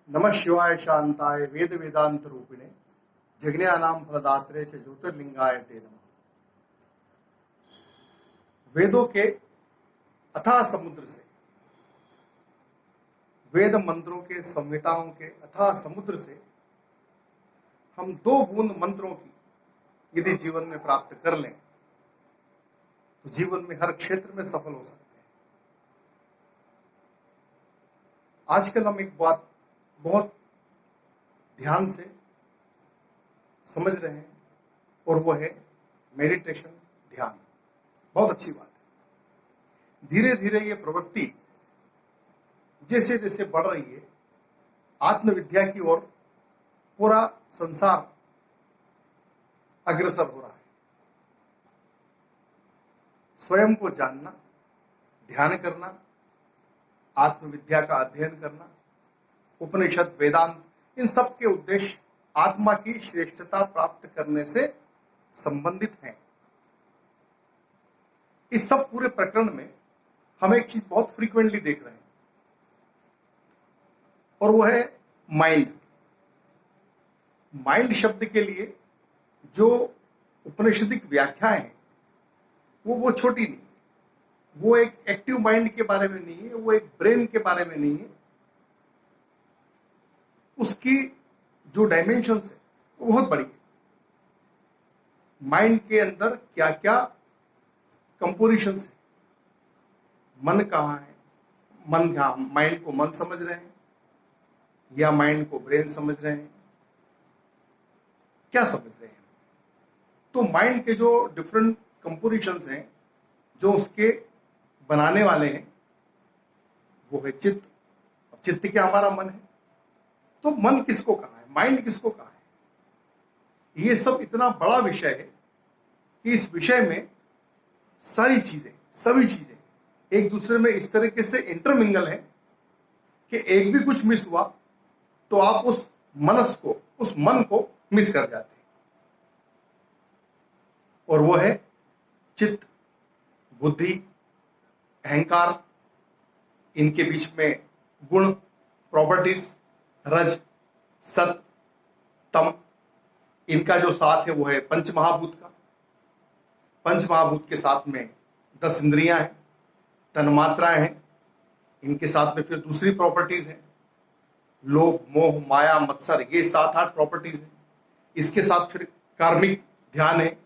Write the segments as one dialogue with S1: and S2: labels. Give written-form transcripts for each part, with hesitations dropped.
S1: नमः शिवाय शांताय वेद वेदांत रूपिणे जगन्यानाम फलदात्रे च ज्योतिर्लिंगाय ते नमः। वेदों के अथाह समुद्र से, वेद मंत्रों के संहिताओं के अथाह समुद्र से हम 2 बूंद मंत्रों की यदि जीवन में प्राप्त कर लें तो जीवन में हर क्षेत्र में सफल हो सकते हैं। आजकल हम एक बात बहुत ध्यान से समझ रहे हैं और वो है मेडिटेशन, ध्यान। बहुत अच्छी बात है। धीरे धीरे ये प्रवृत्ति जैसे जैसे बढ़ रही है, आत्मविद्या की ओर पूरा संसार अग्रसर हो रहा है। स्वयं को जानना, ध्यान करना, आत्मविद्या का अध्ययन करना, उपनिषद, वेदांत, इन सब के उद्देश्य आत्मा की श्रेष्ठता प्राप्त करने से संबंधित हैं। इस सब पूरे प्रकरण में हम एक चीज बहुत फ्रीक्वेंटली देख रहे हैं और वो है माइंड। माइंड शब्द के लिए जो उपनिषदिक व्याख्याएं हैं वो छोटी नहीं है। वो एक एक्टिव माइंड के बारे में नहीं है, वो एक ब्रेन के बारे में नहीं है। उसकी जो डायमेंशंस है वो बहुत बड़ी है। माइंड के अंदर क्या क्या कंपोजिशंस है, मन कहाँ है, मन क्या, माइंड को मन समझ रहे हैं या माइंड को ब्रेन समझ रहे हैं, क्या समझ रहे हैं? तो माइंड के जो डिफरेंट कंपोजिशंस हैं, जो उसके बनाने वाले हैं, वो है चित्त। अब चित्त क्या हमारा मन है। तो मन किसको कहा है, माइंड किसको कहा है? ये सब इतना बड़ा विषय है कि इस विषय में सारी चीजें, सभी चीजें एक दूसरे में इस तरीके से इंटरमिंगल है कि एक भी कुछ मिस हुआ तो आप उस मनस को, उस मन को मिस कर जाते हैं। और वो है चित्त, बुद्धि, अहंकार। इनके बीच में गुण, प्रॉपर्टीज, रज, सत, तम। इनका जो साथ है वो है पंच महाभूत का। पंच महाभूत के साथ में 10 इंद्रियां हैं, तन्मात्राएं हैं। इनके साथ में फिर दूसरी प्रॉपर्टीज हैं, लोभ, मोह, माया, मत्सर, ये 7-8 प्रॉपर्टीज हैं। इसके साथ फिर कार्मिक ध्यान है,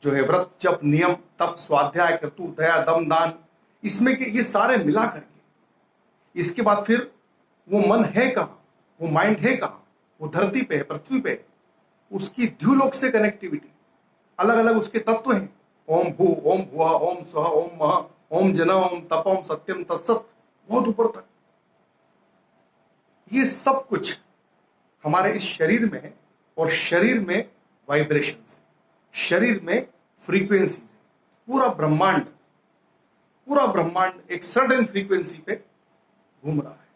S1: जो है व्रत, जप, नियम, तप, स्वाध्याय, कर्तु, दया, दम, दान। इसमें के ये सारे मिला करके इसके बाद फिर वो मन है कहाँ, वो माइंड है कहाँ, वो धरती पे है, पृथ्वी पे है। उसकी द्युलोक से कनेक्टिविटी, अलग अलग उसके तत्व हैं। ओम भू, ओम भुवः, ओम स्वः, ओम मह, ओम जन, ओम तप, ओम सत्यम, तत्सत, बहुत ऊपर तक। ये सब कुछ हमारे इस शरीर में है और शरीर में वाइब्रेशंस है, शरीर में फ्रीक्वेंसीज है। पूरा ब्रह्मांड एक सर्टेन फ्रीक्वेंसी पे घूम रहा है।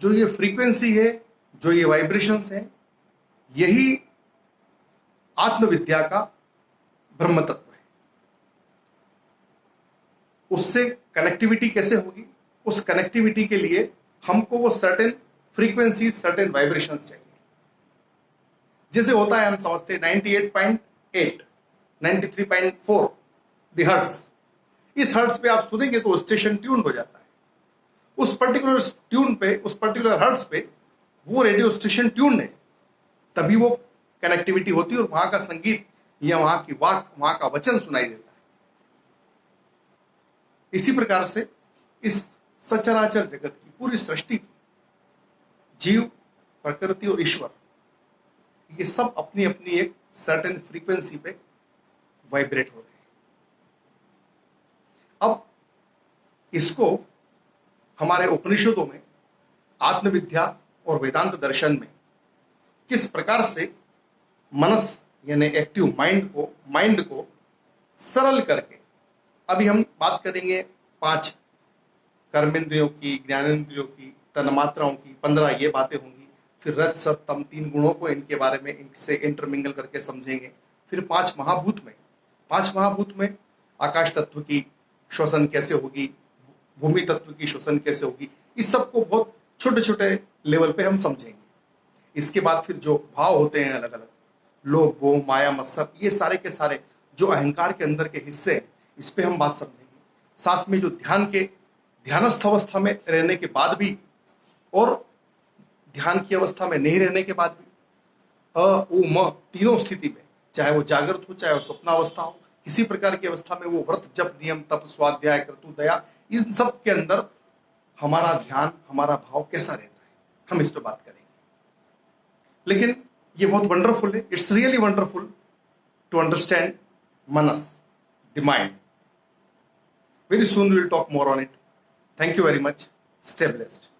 S1: जो ये फ्रीक्वेंसी है, जो ये वाइब्रेशंस हैं, यही आत्मविद्या का ब्रह्म तत्व है। उससे कनेक्टिविटी कैसे होगी? उस कनेक्टिविटी के लिए हमको वो सर्टेन फ्रीक्वेंसी, सर्टेन वाइब्रेशंस चाहिए। जैसे होता है, हम समझते हैं 98.8, 93.4 द हर्ट्ज। इस हर्ट्ज पे आप सुनेंगे तो स्टेशन ट्यून हो जाता है। उस पर्टिकुलर ट्यून पे, उस पर्टिकुलर हर्ट्ज पे वो रेडियो स्टेशन ट्यून है, तभी वो कनेक्टिविटी होती है और वहां का संगीत या वहां की वाक, वहां का वचन सुनाई देता है। इसी प्रकार से इस सचराचर जगत की, पूरी सृष्टि की, जीव, प्रकृति और ईश्वर, ये सब अपनी अपनी एक सर्टेन फ्रीक्वेंसी पे वाइब्रेट हो रहे हैं। अब इसको हमारे उपनिषदों में, आत्मविद्या और वेदांत दर्शन में किस प्रकार से मनस यानी एक्टिव माइंड को सरल करके, अभी हम बात करेंगे 5 कर्मेंद्रियों की, ज्ञानेंद्रियों की, तन्मात्राओं की, 15 ये बातें होंगी। फिर रज, सत, तम, 3 गुणों को इनके बारे में, इनसे इंटरमिंगल करके समझेंगे। फिर 5 महाभूत में आकाश तत्व की श्वसन कैसे होगी, भूमि तत्व की श्वसन कैसे होगी, इस सब को बहुत छोटे छोटे लेवल पे हम समझेंगे। इसके बाद फिर जो भाव होते हैं अलग अलग, लोभ मोह माया मत्सर, ये सारे के सारे जो अहंकार के अंदर के हिस्से हैं, इस पे हम बात समझेंगे। साथ में जो ध्यानस्थ अवस्था में रहने के बाद भी और ध्यान की अवस्था में नहीं रहने के बाद भी उ म तीनों स्थिति में, चाहे वो जागृत हो चाहे वो स्वप्नावस्था हो, किसी प्रकार की अवस्था में वो व्रत जप नियम तप स्वाध्याय क्रतु दया, इन सब के अंदर हमारा ध्यान हमारा भाव कैसा रहता है, हम इस पर बात करेंगे। लेकिन ये बहुत वंडरफुल है, it's really wonderful to understand manas, the mind. Very soon we will talk more on it. Thank you very much, stay blessed.